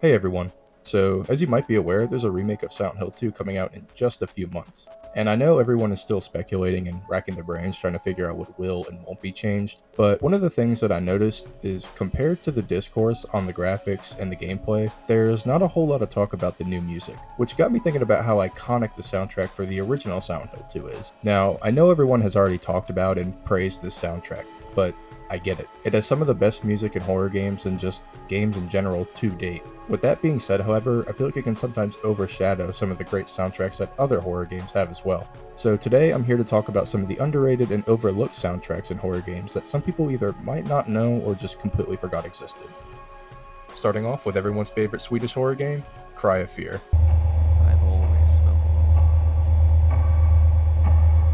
Hey everyone. So, as you might be aware, there's a remake of Silent Hill 2 coming out in just a few months. And I know everyone is still speculating and racking their brains trying to figure out what will and won't be changed, but one of the things that I noticed is compared to the discourse on the graphics and the gameplay, there's not a whole lot of talk about the new music, which got me thinking about how iconic the soundtrack for the original Silent Hill 2 is. Now, I know everyone has already talked about and praised this soundtrack, but I get it. It has some of the best music in horror games and just games in general to date. With that being said, however, I feel like it can sometimes overshadow some of the great soundtracks that other horror games have as well. So today I'm here to talk about some of the underrated and overlooked soundtracks in horror games that some people either might not know or just completely forgot existed. Starting off with everyone's favorite Swedish horror game, Cry of Fear. I've always felt alone.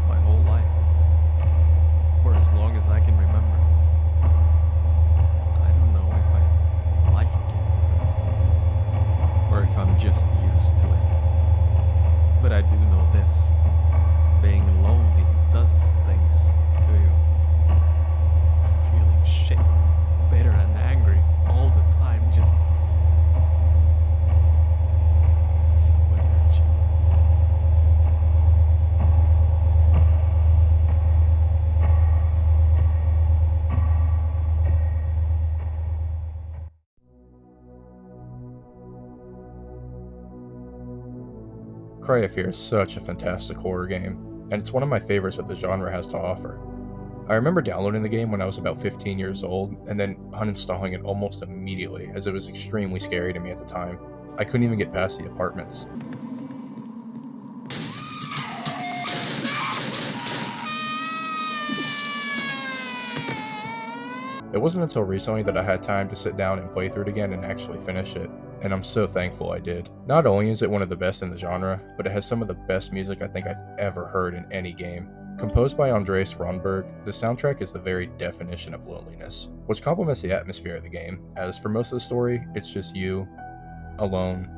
My whole life. For as long as I can remember. I don't know if I like it. Or if I'm just used to it. But I do know this. Being lonely does things to you. Feeling shit, bitter and angry all the time just eats away at you. Cry of Fear is such a fantastic horror game, and it's one of my favorites that the genre has to offer. I remember downloading the game when I was about 15 years old, and then uninstalling it almost immediately, as it was extremely scary to me at the time. I couldn't even get past the apartments. It wasn't until recently that I had time to sit down and play through it again and actually finish it, and I'm so thankful I did. Not only is it one of the best in the genre, but it has some of the best music I think I've ever heard in any game. Composed by Andreas Ronberg, the soundtrack is the very definition of loneliness, which complements the atmosphere of the game, as for most of the story, it's just you, alone,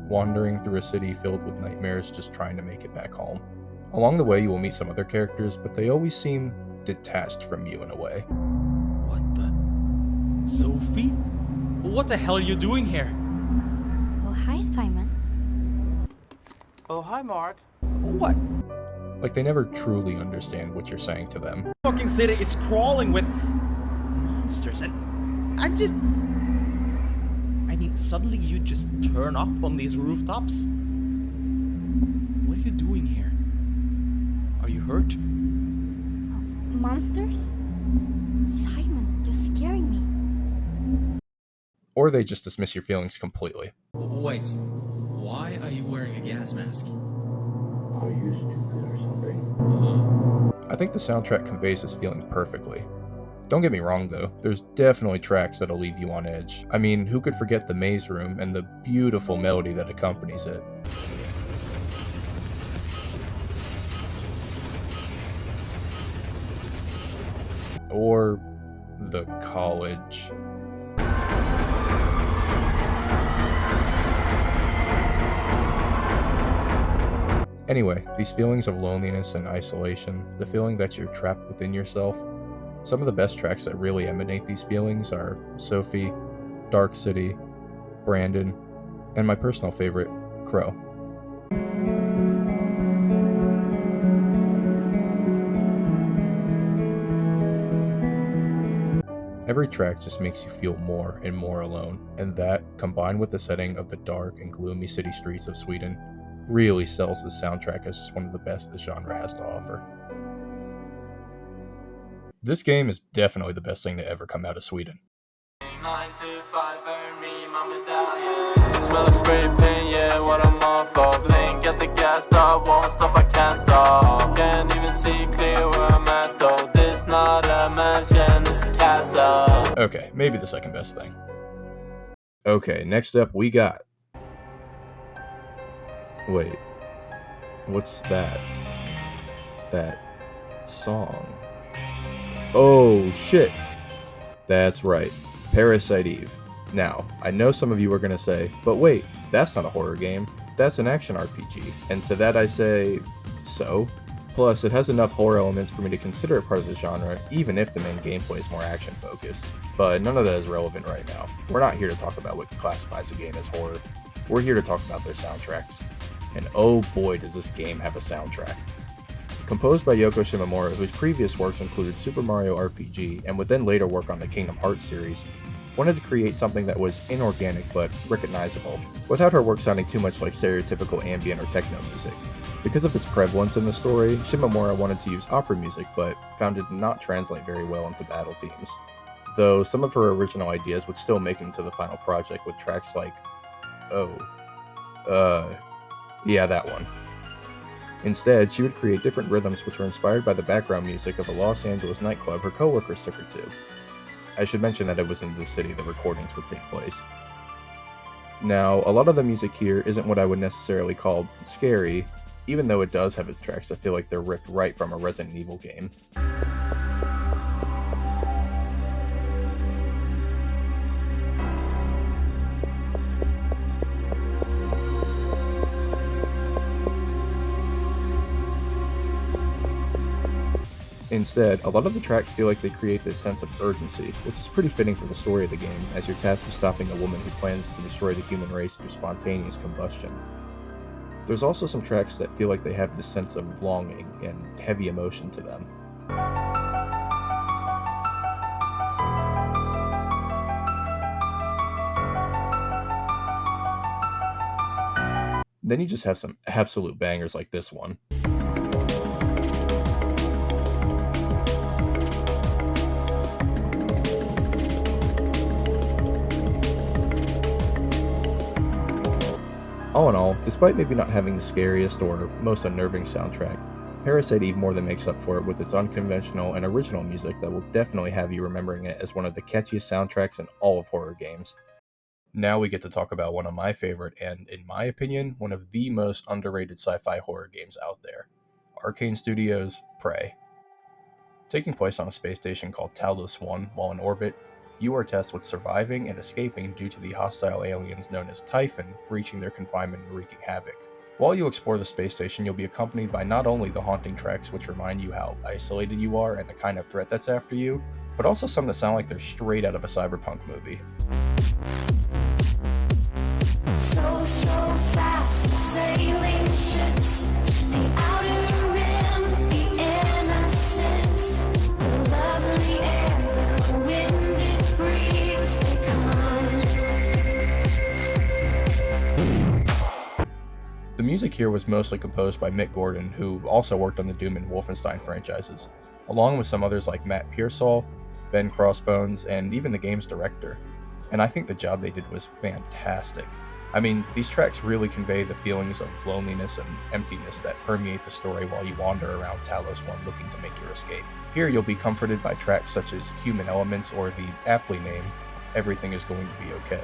wandering through a city filled with nightmares just trying to make it back home. Along the way you will meet some other characters, but they always seem detached from you in a way. What the? Sophie? What the hell are you doing here? Oh, hi, Simon. Oh, hi, Mark. What? Like they never truly understand what you're saying to them. Fucking city is crawling with monsters and I'm just... I mean, suddenly you just turn up on these rooftops? What are you doing here? Are you hurt? Monsters? Simon, you're scaring me. Or they just dismiss your feelings completely. Wait, why are you wearing a gas mask? Are you stupid or something? I think the soundtrack conveys this feeling perfectly. Don't get me wrong though, there's definitely tracks that'll leave you on edge. I mean, who could forget the maze room and the beautiful melody that accompanies it? Or the college. Anyway, these feelings of loneliness and isolation, the feeling that you're trapped within yourself, some of the best tracks that really emanate these feelings are Sophie, Dark City, Brandon, and my personal favorite, Crow. Every track just makes you feel more and more alone, and that, combined with the setting of the dark and gloomy city streets of Sweden, really sells this soundtrack as just one of the best the genre has to offer. This game is definitely the best thing to ever come out of Sweden. 9 to 5, burn me, my medallion. Smell like spray paint, yeah, what I'm off of. Link at the gas stop, won't stop, I can't stop. Can't even see clear where I'm at though. This not a mansion, it's a castle. Okay, maybe the second best thing. Okay, next up we got... Wait, what's that? That song. Oh shit! That's right, Parasite Eve. Now, I know some of you are gonna say, but wait, that's not a horror game, that's an action RPG. And to that I say, so? Plus, it has enough horror elements for me to consider it part of the genre, even if the main gameplay is more action-focused. But none of that is relevant right now. We're not here to talk about what classifies a game as horror. We're here to talk about their soundtracks. And oh boy does this game have a soundtrack. Composed by Yoko Shimomura, whose previous works included Super Mario RPG and would then later work on the Kingdom Hearts series, wanted to create something that was inorganic but recognizable, without her work sounding too much like stereotypical ambient or techno music. Because of its prevalence in the story, Shimomura wanted to use opera music, but found it did not translate very well into battle themes. Though some of her original ideas would still make it into the final project with tracks like, yeah, that one. Instead, she would create different rhythms which were inspired by the background music of a Los Angeles nightclub her coworkers took her to. I should mention that it was in this city the recordings would take place. Now, a lot of the music here isn't what I would necessarily call scary, even though it does have its tracks that feel like they're ripped right from a Resident Evil game. Instead, a lot of the tracks feel like they create this sense of urgency, which is pretty fitting for the story of the game, as you're tasked with stopping a woman who plans to destroy the human race through spontaneous combustion. There's also some tracks that feel like they have this sense of longing and heavy emotion to them. Then you just have some absolute bangers like this one. All in all, despite maybe not having the scariest or most unnerving soundtrack, Parasite Eve more than makes up for it with its unconventional and original music that will definitely have you remembering it as one of the catchiest soundtracks in all of horror games. Now we get to talk about one of my favorite and, in my opinion, one of the most underrated sci-fi horror games out there. Arcane Studios' Prey. Taking place on a space station called Talos 1 while in orbit, you are tasked with surviving and escaping due to the hostile aliens known as Typhon breaching their confinement and wreaking havoc. While you explore the space station, you'll be accompanied by not only the haunting tracks which remind you how isolated you are and the kind of threat that's after you, but also some that sound like they're straight out of a cyberpunk movie. So fast, sailing ships, the outer rim, the innocence, the lovely air, the wind it breathes, they come. The music here was mostly composed by Mick Gordon, who also worked on the Doom and Wolfenstein franchises, along with some others like Matt Pearsall, Ben Crossbones, and even the game's director. And I think the job they did was fantastic. I mean, these tracks really convey the feelings of loneliness and emptiness that permeate the story while you wander around Talos 1 looking to make your escape. Here you'll be comforted by tracks such as Human Elements or the aptly named Everything Is Going to Be Okay.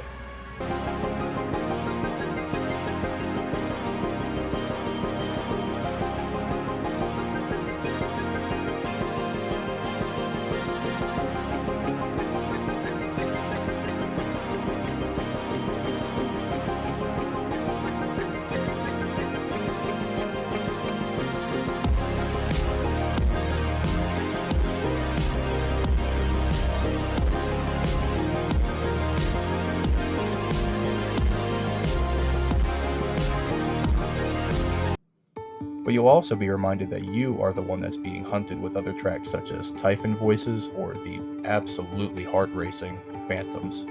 But you'll also be reminded that you are the one that's being hunted with other tracks such as Typhon Voices or the absolutely heart-racing Phantoms.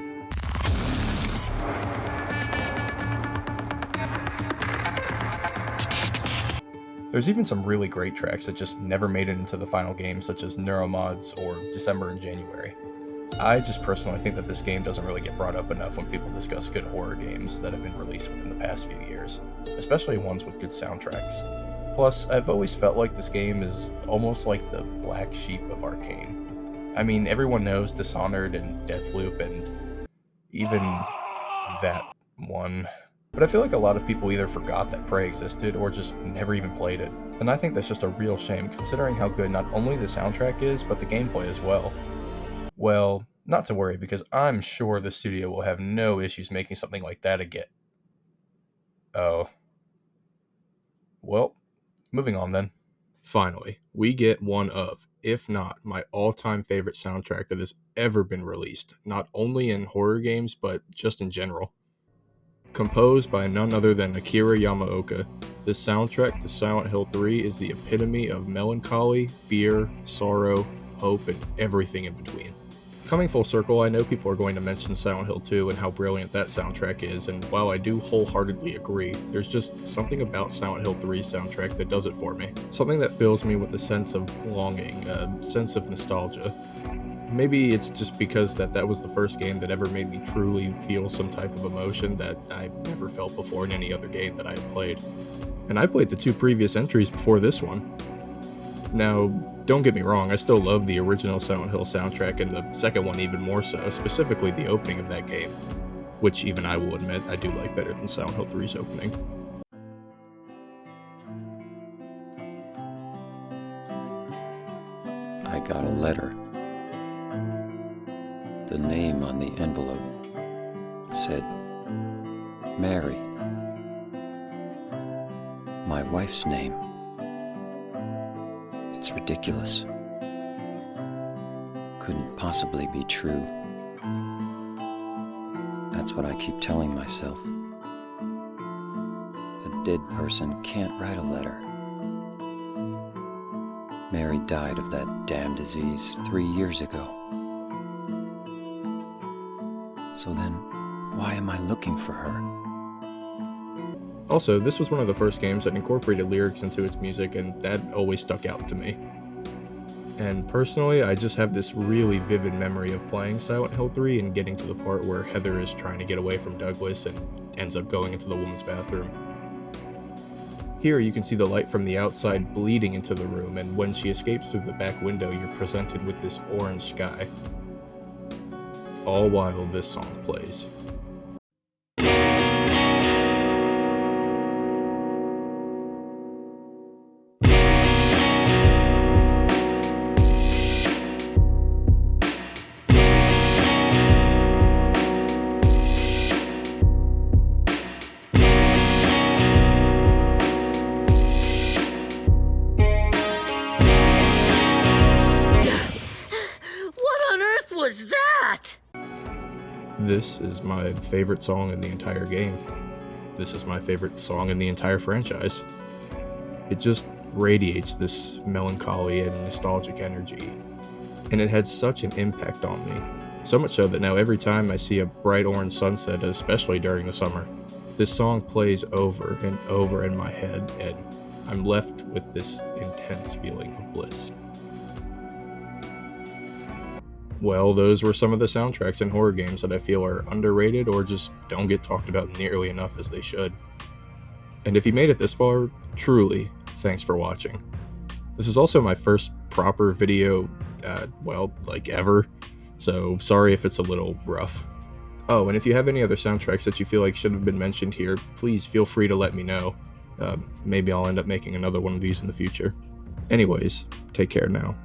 There's even some really great tracks that just never made it into the final game, such as Neuromods or December and January. I just personally think that this game doesn't really get brought up enough when people discuss good horror games that have been released within the past few years, especially ones with good soundtracks. Plus, I've always felt like this game is almost like the black sheep of Arcane. I mean, everyone knows Dishonored and Deathloop and even that one. But I feel like a lot of people either forgot that Prey existed or just never even played it. And I think that's just a real shame considering how good not only the soundtrack is, but the gameplay as well. Well, not to worry because I'm sure the studio will have no issues making something like that again. Oh. Well, moving on then. Finally, we get one of, if not my all-time favorite soundtrack that has ever been released, not only in horror games, but just in general. Composed by none other than Akira Yamaoka, the soundtrack to Silent Hill 3 is the epitome of melancholy, fear, sorrow, hope, and everything in between. Coming full circle, I know people are going to mention Silent Hill 2 and how brilliant that soundtrack is, and while I do wholeheartedly agree, there's just something about Silent Hill 3's soundtrack that does it for me. Something that fills me with a sense of longing, a sense of nostalgia. Maybe it's just because that was the first game that ever made me truly feel some type of emotion that I never felt before in any other game that I had played. And I played the 2 previous entries before this one. Now, don't get me wrong, I still love the original Silent Hill soundtrack and the second one even more so, specifically the opening of that game, which even I will admit I do like better than Silent Hill 3's opening. I got a letter. The name on the envelope said Mary. My wife's name. It's ridiculous. Couldn't possibly be true. That's what I keep telling myself. A dead person can't write a letter. Mary died of that damn disease 3 years ago. So then, why am I looking for her? Also, this was one of the first games that incorporated lyrics into its music, and that always stuck out to me. And personally, I just have this really vivid memory of playing Silent Hill 3 and getting to the part where Heather is trying to get away from Douglas and ends up going into the woman's bathroom. Here you can see the light from the outside bleeding into the room, and when she escapes through the back window, you're presented with this orange sky. All while this song plays. Was that? This is my favorite song in the entire game. This is my favorite song in the entire franchise. It just radiates this melancholy and nostalgic energy, and it had such an impact on me. So much so that now every time I see a bright orange sunset, especially during the summer, this song plays over and over in my head, and I'm left with this intense feeling of bliss. Well, those were some of the soundtracks in horror games that I feel are underrated or just don't get talked about nearly enough as they should. And if you made it this far, truly, thanks for watching. This is also my first proper video, ever, so sorry if it's a little rough. Oh, and if you have any other soundtracks that you feel like should have been mentioned here, please feel free to let me know. Maybe I'll end up making another one of these in the future. Anyways, take care now.